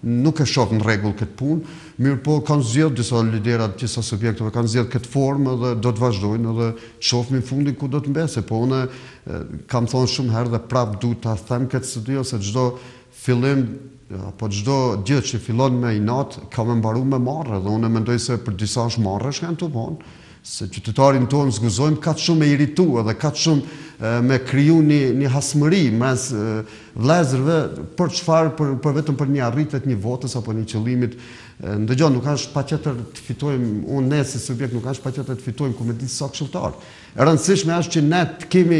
nuk e shoh në rregull këtë punë, mirë po kanë zgjedhur disa lidera të disa subjekteve kanë zgjedhur këtë formë dhe do të vazhdojnë edhe shohim në fundin ku do të mbese, po unë kam thonë shumë herë dhe prap duhet ta them këtë studio se çdo fillim apo çdo gjë që fillon me inat ka më mbaruar me marrë dhe unë mendoj se për disa është marrësh kanë të vonë. Se qytetarin tonë zguzojmë katë shumë me iritua dhe katë shumë me kriju një hasmëri mes vlezërve për çfarë, për vetëm për një arritet një votës apo një qëllimit. Ndëgjon, nuk është paqetër të fitojmë, unë ne si subjekt nuk është paqetër të fitojmë ku me disa këshilltar. E rëndësishme është që ne të kemi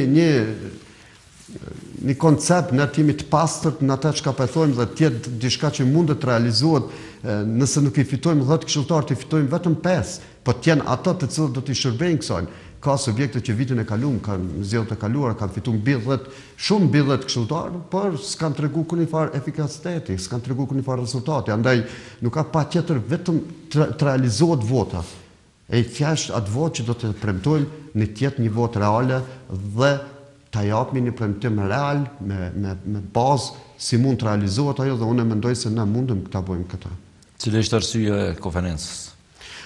një koncept, ne të jemi të pastërt në atë çka po thojmë dhe të jetë diçka që mund të realizohet. Nëse nuk i fitojmë 10 këshilltar, të fitojmë vetëm 5. Po të jenë ato të cilët do t'i shërbejnë kësaj. Ka subjekte që vitin e kaluar, kanë zgjedhjet e kaluara, kanë fituar shumë mbi 10 këshilltar, por s'kan treguar kur një farë efikasiteti, s'kan treguar kur një farë rezultati. Andaj nuk ka patjetër vetëm të realizohet vota. E thjesht atë votë që do të premtojmë në të jetë një votë reale dhe ta japmi një premtim real me bazë si mund të realizohet ajo dhe unë mendoj se ne mundem ta bëjmë këtë. Cila është arsyeja e konferencës?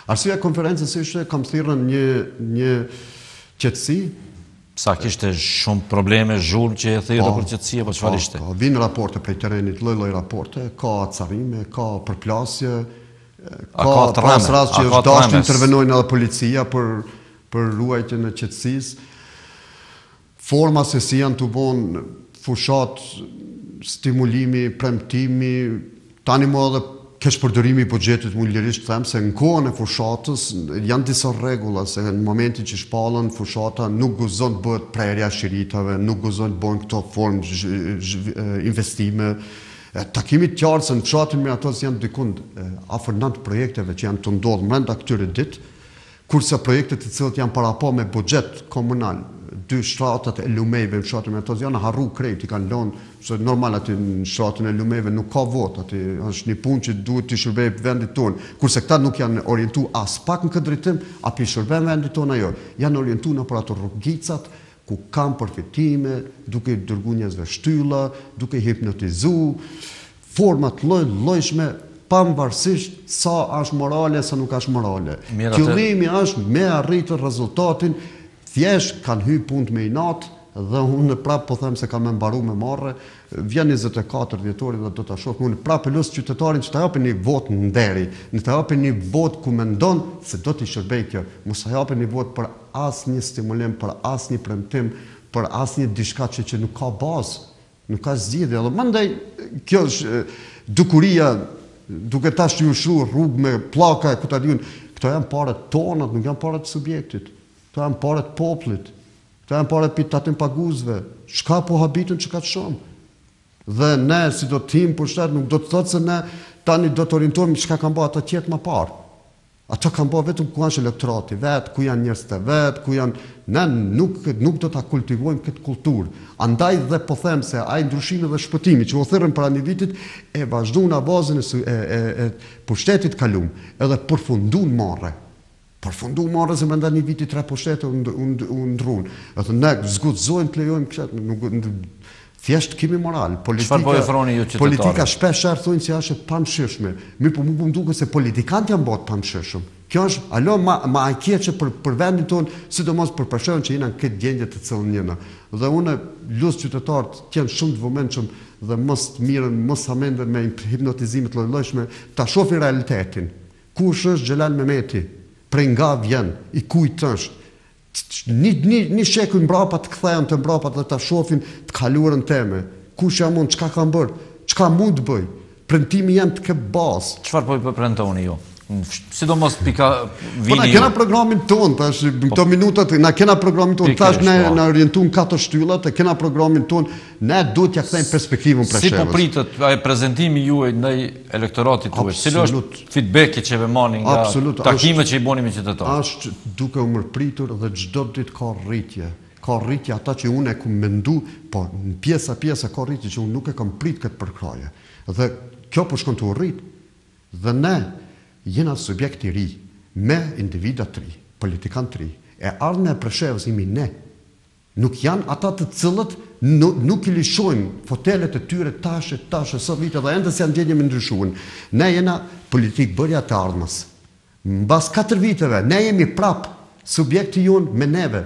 Arsyeja e konferencës ishte kam thirrën një qetësi. Sa kishte shumë probleme, zhurmë që e thirrë për qetësi apo çfarë ishte? Vinë raporte prej terrenit, lloj raporte, ka acarime, ka përplasje, ka pas rast që është dashur të intervenojnë edhe policia për ruajtjen e qetësisë. Forma se si janë të bënë fushat, stimulimi, premtimi, tani më edhe kesh përdorimi i buxhetit mund lirisht them se në kohën e fushatës janë disa rregulla se në momentin që shpallën fushata nuk guzon të bëhet prerja e shiritave, nuk guzon të bëhen këto formë investime. Takimi të qartë se në fushatin me ato janë dikun afër 9 projekteve që janë të ndodhur brenda këtyre ditë, kurse projektet të cilët janë parapo me buxhet komunal dy shtratat e lumejve në shtratin Metoz janë harru krejt, i kanë lënë, se normal aty në shtratin e lumejve nuk ka vot, aty është një punë që duhet të shërbej vendit tonë, kurse këta nuk janë orientu as pak në këtë drejtim, api shërbej vendit tonë ajo, janë orientu në për ato rrugicat, ku kanë përfitime, duke dërgu njerëzve shtylla, duke hipnotizu, format llojshme, pavarësisht sa është morale, sa nuk është morale. Qëllimi është me arritur rezultatin, thjesht kanë hyrë punë me inat, dhe unë prapë po them se kam me mbaru me marrë, vjen 24 dhjetori dhe do ta shoh, unë prapë lus qytetarin që ta japin një vot në nderi, në ta japin një vot ku mendon se do t'i shërbej kjo, mos ta japin një vot për asnjë stimulim, për asnjë premtim, për asnjë diçka që nuk ka bazë, nuk ka zgjidhje. Edhe mandej kjo është dukuria, duke tash ju shru rrugë me pllaka e ku ta diun, këto janë parat tona, nuk janë parat e subjektit. Këto janë parat popullit. Këto janë parat pitatin paguzve. Çka po habitun që ka të shumë. Dhe ne si do të tim për shtat nuk do të thotë se ne tani do të orientohemi çka kanë bërë ata tjetër më parë. Ato kanë bërë vetëm ku është elektorati vet, ku janë njerëz të vet, ku janë ne nuk do ta kultivojmë këtë kulturë. Andaj dhe po them se ai ndryshimi dhe shpëtimi që u thërrën para një vitit e vazhduan në bazën e pushtetit kalum, edhe përfunduan marrë. Përfunduan marrë se brenda një viti 3 pushtete u ndruan. Edhe ne zguxojmë të lejojmë kështu, nuk thjesht kemi moral. Politika shpesh thonë se është e pamshirshme. Mirë, po më duket se politikanët janë bërë pamshirshëm. Kjo është alo ma e keqe për vendin tonë, sidomos për personat që janë në këtë gjendje të cilën jena. Dhe unë lus qytetarët që janë shumë të vëmendshëm dhe mos mirën, mos hamenden me hipnotizime të lloj-llojshme, ta shohin realitetin. Kush është Xhelal Memeti? Prej nga vjen, i kujt është? Një shekuj mbrapa të kthehen të mbrapa dhe ta shohin të kaluarën teme. Kush jam unë, çka kam bërë, çka mund të bëj? Premtimi jam të ke bazë. Çfarë po premtoni ju? Sidomos pika vini. Po na kena programin ton, tash këto minutat na kena programin ton, tash ne na orientojmë katër shtyllat, e kena programin ton, ne duhet t'ia kthejmë perspektivën për Si po pritet ai prezantimi juaj ndaj elektoratit tuaj? Cili është feedbacki që vëmani nga takimet që i bëni me qytetarët? Është duke u mërpritur dhe çdo ditë ka rritje. Ka rritje ata që unë e kam mendu, po në pjesa ka rritje që unë nuk e kam prit këtë përkraje. Dhe kjo po shkon të rrit. Dhe ne jena subjekt i ri, me individat të ri, politikan të ri, e ardhme e preshevës imi ne. Nuk janë ata të cilët nuk i lishojnë fotelet e tyre tashe, së vite dhe endës janë gjenje me ndryshuën. Ne jena politik bërja të ardhmës. Mbas 4 viteve, ne jemi prap subjekti jonë me neve.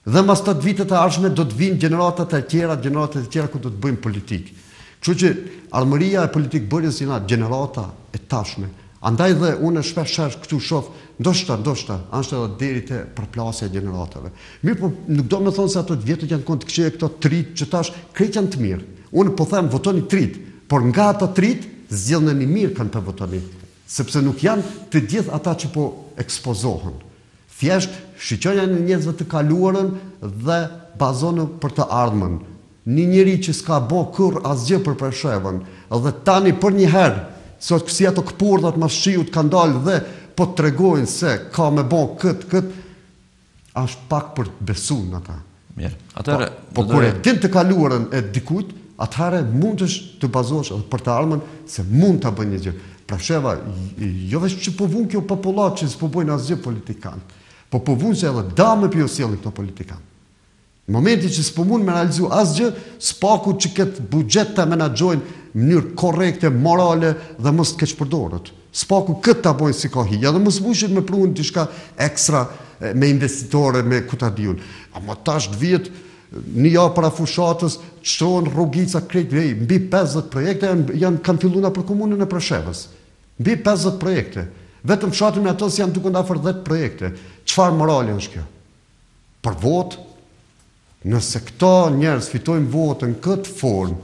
Dhe mbas 8 vitet e ardhshme do të vinë generatat e tjera ku do të bëjmë politik. Kështu që ardhmëria e politik bërjes jena generata e tashme. Andaj dhe unë shpesh këtu shoh, ndoshta, është edhe deri te përplasja e gjeneratave. Mirë, po nuk do me thonë se ato të vjetët janë kënd të këqija këto trit që tash krejt janë të mirë. Unë po them votoni trit, por nga ato trit zgjidhni mirë kanë të votoni, sepse nuk janë të gjithë ata që po ekspozohen. Thjesht shiqonja në njerëzve të kaluarën dhe bazonë për të ardhmen. Një njeri që s'ka bo kur asgjë për përshevën, dhe tani për një herë sot kësi ato këpurdhat mas shiut kanë dalë dhe po të tregojnë se ka me bon këtë, është pak për të besu në ata. Mirë, atëre... Po kur e din të kaluarën e dikujt, atëherë mund të bazosh edhe për të ardhmen se mund të bëjnë një gjë. Pra sheva, jo veç që po vun kjo popullat që s'po bojnë asgjë politikan, po vun se edhe dame për jo sjellin këto politikan. Në momenti që s'po mund me realizu asgjë, s'paku që këtë budget të menaxhojnë në mënyrë korrekte, morale dhe mos të keq përdorët. S'paku këtë ta bojnë si ka hija dhe mos mushin me prunë diçka ekstra me investitore, me kutadiun. Ama tash të vjet një javë para fushatës, çtrohen rrugica krejt, mbi 50 projekte kanë filluar për komunën e Preshevës. Mbi 50 projekte. Vetëm fshatin me ato janë duke ndafër 10 projekte. Çfarë morale është kjo? Për votë? Nëse këto njerëz fitojnë votën këtë formë,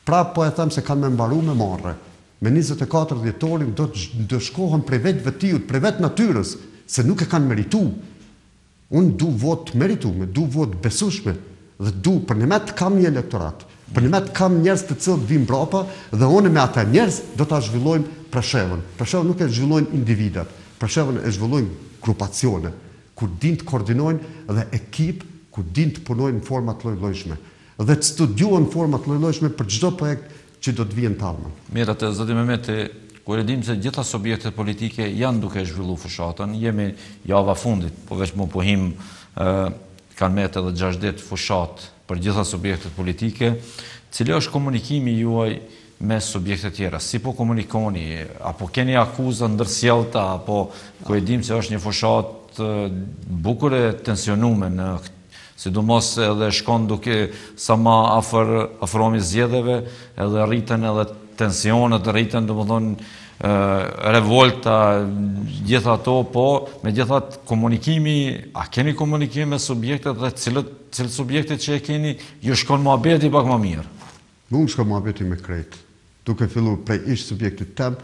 prapë po e them se kanë me mbaru me marrë. Me 24 dhjetorin do të shkohen prej vetë vetiut, prej vetë natyrës, se nuk e kanë meritu. Unë du votë meritume, du votë besushme, dhe du për një met kam një elektorat, për një met kam njerëz të cilët vim brapa, dhe unë me ata njerëz do të zhvillojmë Preshevën. Preshevën nuk e zhvillojnë individat, Preshevën e zhvillojnë grupacione, kur din të koordinojnë dhe ekip ku din të punojnë në format lloj-llojshme dhe të studiojnë format lloj-llojshme për çdo projekt që do të vijë në talmën. Mirë, atë zoti Memeti, kur e dim se gjitha subjektet politike janë duke zhvillu fushatën, jemi java fundit, po veç më pohim kanë met edhe 6 ditë fushat për gjitha subjektet politike, cili është komunikimi juaj me subjekte tjera, si po komunikoni, apo keni akuza ndërsjellta, apo ku e dim se është një fushat bukur e tensionume në sidomos edhe shkon duke sa ma afromi zgjedhjeve, edhe rriten edhe tensionet, rriten domethënë revolta, gjitha ato, po me gjithat komunikimi, a keni komunikim me subjektet dhe cilët subjektet që e keni, ju shkon muhabeti pak më mirë? Nuk shkon muhabeti me krejt, duke fillu prej ish subjektit tem,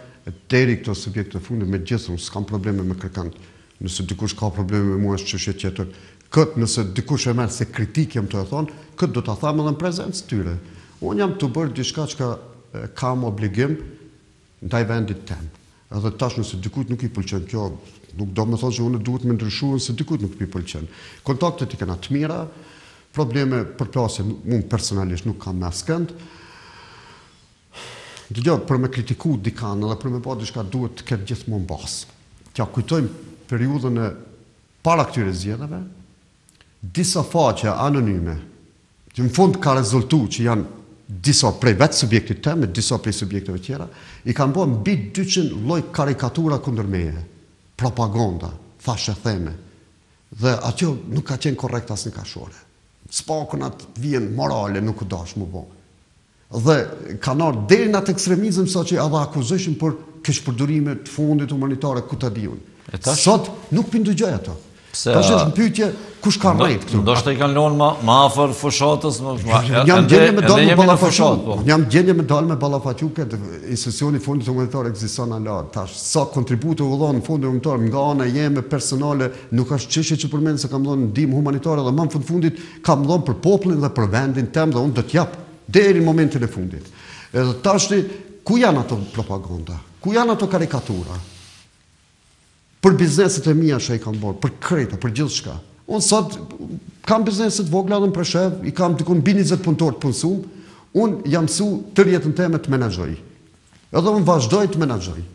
deri këto subjekte fundit me gjithë, unë s'kam probleme me kërkant. Nëse dikush ka probleme me mua është çështje tjetër. Këtë nëse dikush e merr se kritik jam të e thonë, këtë do ta them edhe në prezencë tyre. Unë jam të bërë diçka që kam obligim ndaj vendit tem. Edhe tash nëse dikujt nuk i pëlqen kjo, nuk do me thonë që unë duhet me ndryshuar se dikujt nuk i pëlqen. Kontaktet i kena të mira, probleme për plasje unë personalisht nuk kam me askënd. Dëgjoj, për me kritiku dikan edhe për me pa diçka duhet të ketë gjithmonë bazë. Tja kujtojmë periudhën e para këtyre zgjedhjeve, disa faqe anonime, që në fund ka rezultu që janë disa prej vetë subjektit tem, e disa prej subjekteve tjera, i kanë bërë mbi 200 lloj karikatura kundër meje, propaganda, thashe theme, dhe atë nuk ka qenë korrekt as në kashore. S'pakun atë vjen morale, nuk u dash më bo. Dhe kanë ardhur deri në atë ekstremizëm sa që edhe akuzojshin për keqpërdorime të fundit humanitare ku ta diun. Sot nuk pindugjoj ato. Tash është në pyetje kush ka rrejt këtu. Ndoshta i kanë lënë më afër fushatës, jam gjendje me dalë me ballafaqe. Jam gjendje me dalë me ballafaqe, institucioni fundit humanitar ekziston ala. Tash sa kontribute u dhon në fondin humanitar nga ana jeme personale, nuk është çështje që përmend se kam dhënë ndihmë humanitare dhe më në fundit kam dhënë për popullin dhe për vendin tem dhe unë do të jap deri në momentin e fundit. Edhe tash ku janë ato propaganda? Ku janë ato karikatura? Për bizneset e mia që i kam bërë, për kreta, për gjithë shka. Unë sot kam bizneset vogla dhe në Preshev, i kam dikun mbi 20 punëtor të punësum, unë jam mësu tërë jetën teme të menaxhoj. Edhe unë vazhdoj të menaxhoj.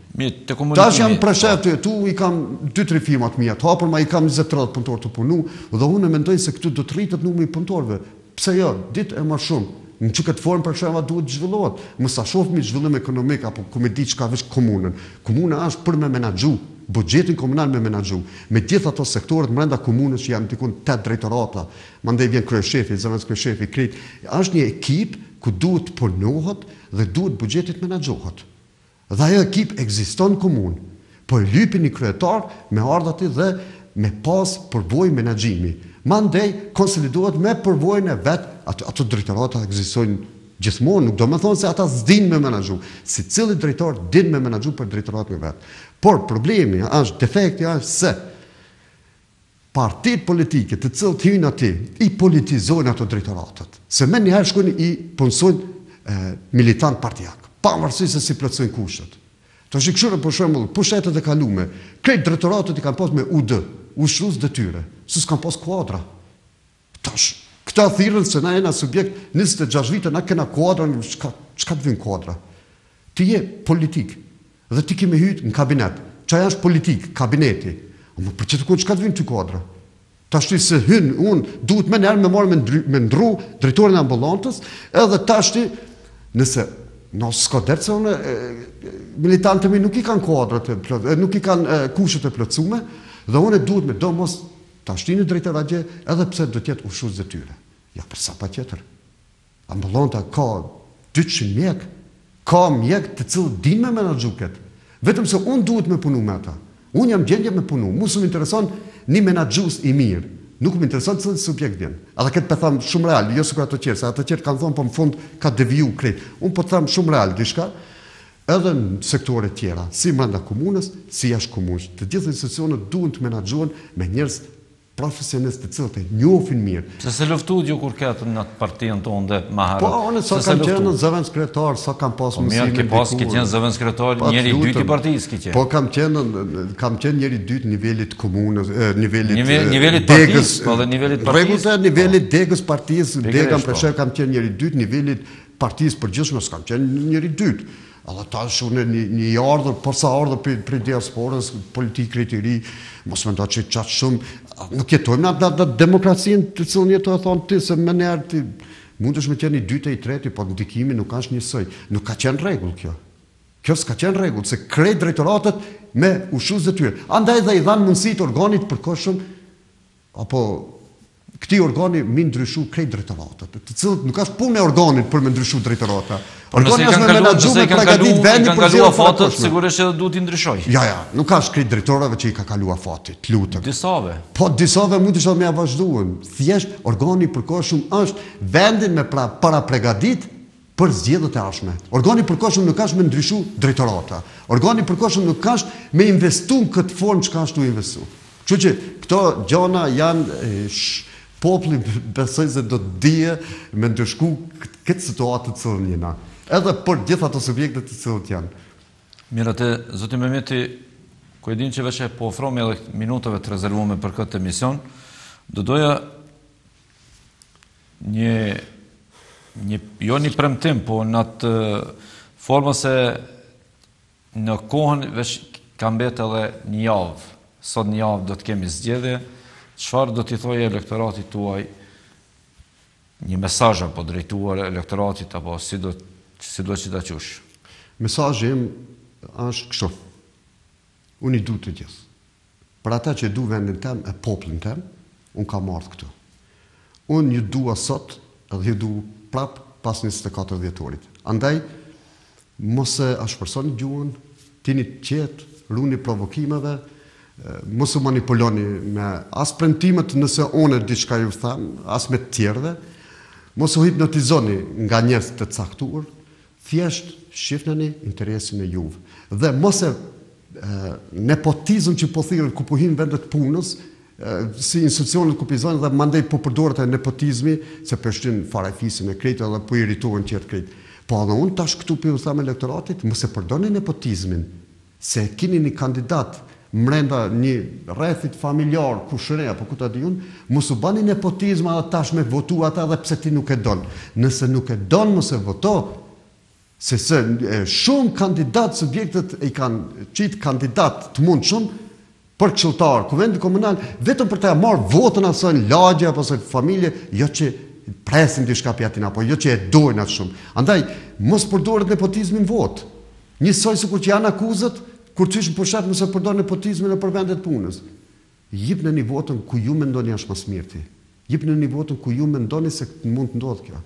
Tash jam në Preshev të jetu, i kam 2-3 firmat mia të hapur, ma i kam 20-30 punëtor të punu, dhe unë e mendoj se këtu do të rritet numri i punëtorëve. Pse jo, ditë e më shumë. Në që këtë formë për shembull duhet zhvillohet. Mos sa shohmi zhvillim ekonomik apo ku me di çka veç komunën. Komuna është për me menaxhu, buxhetin komunal me menaxhu. Me gjithë ato sektorët brenda komunës që janë dikun 8 drejtorata, mandej vjen kryeshefi, zëvendës kryeshefi, krejt. Është një ekip ku duhet punohet dhe duhet buxheti të menaxhohet. Dhe ajo ekip ekziston në komunë. Po e lypin një kryetar me ardhat dhe me pas përvojë menaxhimi. Mandej konsolidohet me përvojën e vet, ato drejtorata ekzistojnë gjithmonë, nuk do me thonë se ata s'din me menaxhu. Si cili drejtor din me menaxhu për drejtoratën e vet. Por problemi është, defekti është se partitë politike të cilët hyjnë aty i politizojnë ato drejtoratat. Se me njëherë shkojnë i punësojnë militant partijak, pavarësisht se si plotësojnë kushtet. Tash i këshire për shembull, pushtetet e kalume, krejt drejtoratet i kanë pas me UD, ushtrues detyre, s'kan pas kuadra. Tash këta thirrën se na jena subjekt 26 vite, na kena kuadra, çka të vjen kuadra? Ti je politik dhe ti ke me hyjt në kabinet. Çfarë është politik, kabineti? Ama për çfarë çka të vjen ty kuadra? Tash se hyn, unë duhet më nërë me marrë me ndru drejtorin e ambulantës, edhe tash nëse s'ka derë se unë militantët mi nuk i kanë kuadrat, nuk i kanë kushtet e plotësume, dhe unë duhet me do mos ta shtinë drejtër atje, edhe pse do t'jetë ushtrues detyre. Ja, për sa pa tjetër. Ambulanta ka 200 mjek, ka mjek të cilë din me menaxhu këtë. Vetëm se unë duhet me punu me ata. Unë jam gjendje me punu. Mu më intereson një menaxhues i mirë. Nuk më intereson cilë subjekt vjen. Edhe këtë për thamë shumë real, jo së ato tjerë, se ato tjerë kanë thonë, po në fund ka deviju krejt. Unë po të thamë shumë real, dishka, edhe në sektore tjera, si brenda komunës, si jashtë komunës. Të gjithë institucionet duhen të menaxhohen me njerëz profesionistë të cilët e njohin mirë. Se luftu ju kur ketë në partinë tonë dhe maherët. Po, unë sa kam qenë zëvendës kryetar, sa kam pas mësime. Mirë, ke qenë zëvendës kryetar, njeri dytë i partisë ke qenë. Po kam qenë njeri dytë nivelit komunës, nivelit partisë, po dhe nivelit partisë. Rregullte nivelit degës partisë, degën për shkak kam qenë njeri dytë, nivelit partisë përgjithshme s'kam qenë njeri dytë. Edhe tash unë një ardhur, por sa ardhur për diasporës, politikë të ri, mos mendo që qatë shumë, nuk jetojmë në demokracinë të cilën jeto e thonë ti, se më njerë ti mundesh me qenë i dytë e i treti, po ndikimi nuk është njësoj. Nuk ka qenë rregull kjo. Kjo s'ka qenë rregull, se krejt drejtoratët me ushtruzët e tyre. Andaj dhe i dhanë mundësitë organit përkohshëm, apo këtij organi mi ndryshu krejt drejtoratët, të cilët nuk është punë e organit për me ndryshu drejtorata. Organi është me menaxhu me përgatit vendi për zgjedhje fatët, sigurisht edhe duhet i ndryshoj. Ja, nuk ka krejt drejtorave që i ka kaluar fati, të lutem. Disave. Po disave mund të me vazhduan. Thjesht organi përkohshëm është vendin me para përgatit për zgjedhjet e ardhshme. Organi përkohshëm nuk është me ndryshu drejtorata. Organi përkohshëm nuk është me investu në këtë formë çka ashtu investu. Kështu që këto gjëra janë populli besoj se do të dije me ndryshku këtë situatë të cilën jena. Edhe për gjitha të subjektet të cilët janë. Mirë atë, zoti Memeti, ku e din që veç e po ofrojmë edhe minutave të rezervume për këtë emision, do doja jo një premtim, po në atë formë se në kohën veç ka mbet edhe një javë. Sot një javë do të kemi zgjedhje. Çfarë do t'i thojë elektoratit tuaj, një mesazh apo drejtuar elektoratit, apo si do që ta qush? Mesazhi im është kështu. Unë i du të gjithë. Për ata që du vendin tem e popullin tem, unë kam ardhur këtu. Unë ju dua sot edhe ju du prap pas 24 dhjetorit. Andaj, mos e ashpërsoni gjuhën, tini qetë, runi provokimeve, mos u manipuloni me as premtimet nëse unë diçka ju them, as me të tjerëve, mos u hipnotizoni nga njerëz të caktuar, thjesht shifneni interesin e juve. Dhe mos e nepotizëm që po thirrën ku po hin vendet punës, si institucionet ku pizojnë dhe mandej po përdoret e nepotizmi, se përshtin farafisin e krejtë edhe po irritohen qertë krejtë. Po edhe unë tash këtu për u them elektoratit, mos e përdorni nepotizmin, se keni një kandidat mrenda një rrethit familjar, kushëre, apo ku ta di unë, mos u bani nepotizëm edhe tash me votu ata edhe pse ti nuk e don. Nëse nuk e don, mos e voto, se shumë kandidat subjektet i kanë qitë kandidat të mund shumë për këshilltar, kuvendi komunal, vetëm për të marrë votën asoj në lagje apo asoj familje, jo që presin diçka pjatin, apo jo që e dojnë atë shumë. Andaj, mos përdoret nepotizmin votë. Njësoj sikur që janë akuzët, kur të ishë në përshat nëse përdor nepotizmin e për vendet punës. Jipni një votën ku ju mendoni është mas mirti. Jipni një votën ku ju mendoni se mund të ndodhë kjo.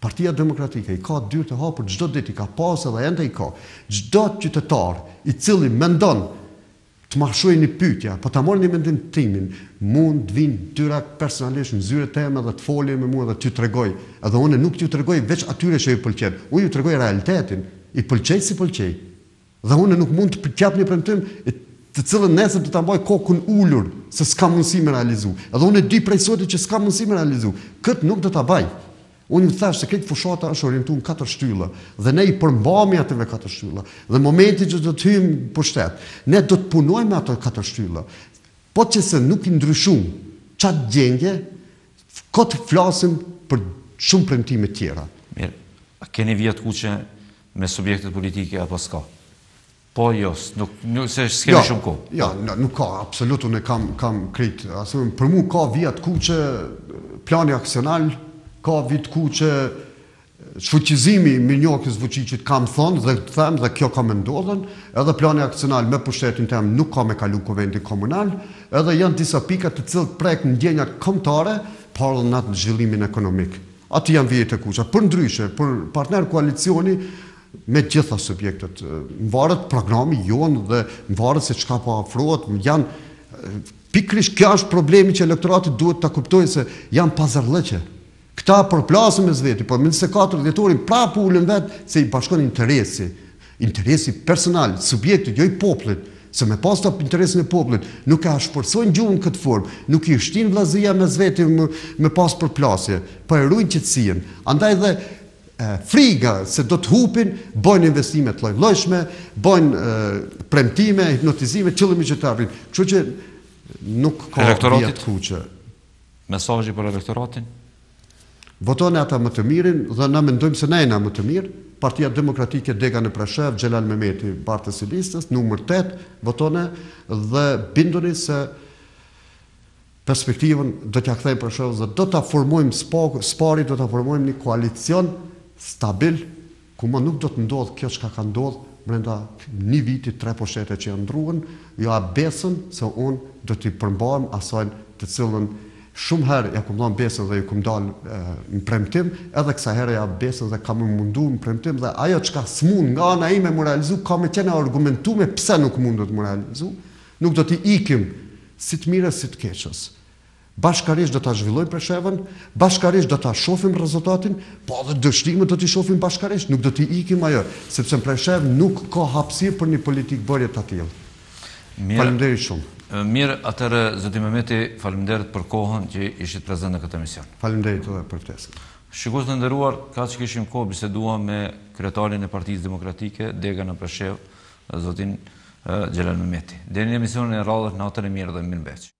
Partia Demokratike i ka dyrë të hapur çdo ditë, i ka pas edhe ende i ka. Çdo qytetar i cili mendon të marrshojë një pyetje, po ta marrë një mendim timin, mund të vinë dyra personalisht në zyrën time dhe të folje me mua dhe t'ju tregoj. Edhe unë nuk t'ju tregoj veç atyre që ju pëlqen. Unë ju tregoj realitetin, i pëlqej si pëlqej. Dhe unë nuk mund të qap një premtim të cilën nesër të ta mbaj kokën ulur se s'ka mundësi me realizu. Edhe unë e di prej sotit që s'ka mundësi me realizu. Këtë nuk do ta baj. Unë ju thash se këtë fushata është orientuar në 4 shtylla dhe ne i përmbahemi atyve 4 shtylla. Dhe momenti që do të hyjmë në pushtet, ne do të punojmë me ato 4 shtylla. Po që se nuk i ndryshum çat gjendje, këtë flasim për shumë premtime tjera. Mirë. A keni vjet kuqe me subjektet politike apo s'ka? Po jo, se s'kemi shumë kohë. Ja, nuk ka, absolut, unë kam krejt. Për mu ka vjet kuqe plani aksional, ka vit kuqe shfuqizimi minjokës vëqiqit kam thonë dhe të them dhe kjo ka me ndodhen, edhe plani aksional me pushtetin tem nuk ka me kalu kuvendin komunal, edhe janë disa pikat të cilët prek në ndjenjat kombëtare, por edhe në atë zhvillimin ekonomik. Ati janë vjet e kuqe. Për ndryshe, për partner koalicioni, me gjitha subjektet, më varet programi jonë dhe më varet se çka po afrohet, pikrisht kjo është problemi që elektoratit duhet ta kuptojë se janë pazarllëqe. Këta përplasin me zveti, po me 24 dhjetorin prapë ulën vetë se i bashkon interesi personal, subjektit, jo i popullit, Se me pas të interesin e popullit, nuk ka shpërthojnë gjuhën këtë formë, nuk i shtin vllazëria me zveti me pas përplasje, po e ruajnë qetësinë. Andaj dhe friga se do të hupin, bojnë investime të lloj-llojshme, bojnë premtime, hipnotizime, qëllimi që të arrin. Kështu që nuk ka vjet kuqe. Mesazhi për elektoratin? Votoni ata më të mirin dhe na mendojmë se na jena më të mirë. Partia Demokratike dega në Preshev, Xhelal Memeti, Bartës i listës, numër 8, votone dhe binduni se perspektivën do t'ja kthejmë Preshev dhe do t'a formojmë spari, do t'a formojmë një koalicion stabil, ku më nuk do të ndodhë kjo çka ka ndodhë brenda një viti 3 pushete që janë ndruan, jo a besën se unë do t'i përmbajmë asajnë të cilën shumë herë ja kum dhënë besën dhe ju kum dalë në premtim, edhe kësa herë ja besën dhe kam mundu në premtim dhe ajo çka s'mund nga ana ime më realizu, ka me qenë argumentume pse nuk mundet më realizu, nuk do t'i ikim si të mirës si të keqës. Bashkarisht do t'a zhvillojmë Preshevën, bashkarisht do t'a shohim rezultatin, po edhe dështimet do t'i shohim bashkarisht, nuk do t'i ikim ajo, sepse në Preshev nuk ka hapësirë për një politikë bërje të tillë. Faleminderit shumë. Mirë, atëherë zoti Memeti, faleminderit për kohën që ishit prezant në këtë emision. Faleminderit edhe për ftesën. Shikues të nderuar, ka që kishim kohë biseduam me kryetarin e Partisë Demokratike, dega në Preshev, zotin Xhelal Memeti. Deri në emisionin e radhës, natën e mirë dhe mirëmbëjtje.